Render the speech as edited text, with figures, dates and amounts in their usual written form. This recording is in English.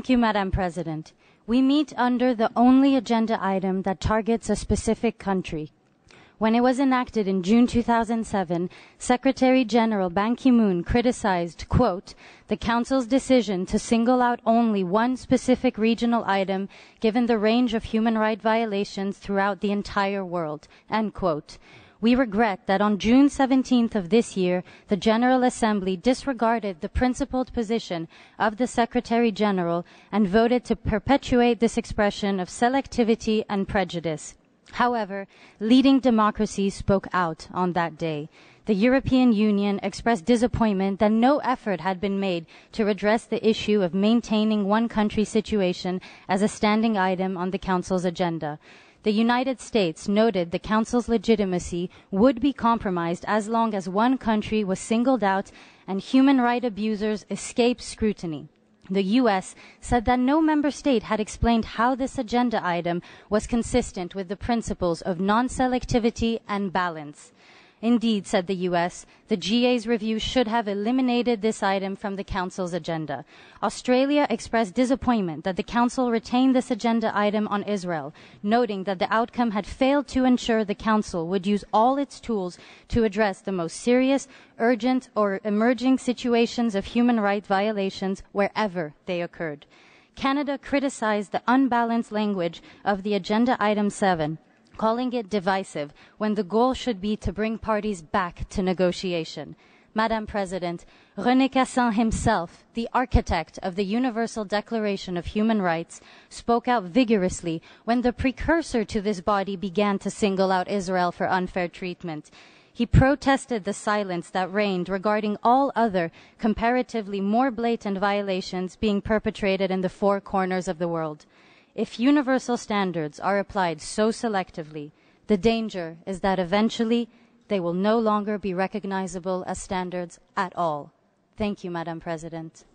Thank you, Madam President. We meet under the only agenda item that targets a specific country. When it was enacted in June 2007, Secretary General Ban Ki-moon criticized, quote, the Council's decision to single out only one specific regional item given the range of human rights violations throughout the entire world, end quote. We regret that on June 17th of this year, the General Assembly disregarded the principled position of the Secretary General and voted to perpetuate this expression of selectivity and prejudice. However, leading democracies spoke out on that day. The European Union expressed disappointment that no effort had been made to address the issue of maintaining one country situation as a standing item on the Council's agenda. The United States noted the Council's legitimacy would be compromised as long as one country was singled out and human rights abusers escaped scrutiny. The U.S. said that no member state had explained how this agenda item was consistent with the principles of non-selectivity and balance. Indeed, said the U.S., the GA's review should have eliminated this item from the Council's agenda. Australia expressed disappointment that the Council retained this agenda item on Israel, noting that the outcome had failed to ensure the Council would use all its tools to address the most serious, urgent, or emerging situations of human rights violations wherever they occurred. Canada criticized the unbalanced language of the agenda item 7, calling it divisive when the goal should be to bring parties back to negotiation. Madam President, René Cassin himself, the architect of the Universal Declaration of Human Rights, spoke out vigorously when the precursor to this body began to single out Israel for unfair treatment. He protested the silence that reigned regarding all other, comparatively more blatant violations being perpetrated in the four corners of the world. If universal standards are applied so selectively, the danger is that eventually they will no longer be recognizable as standards at all. Thank you, Madam President.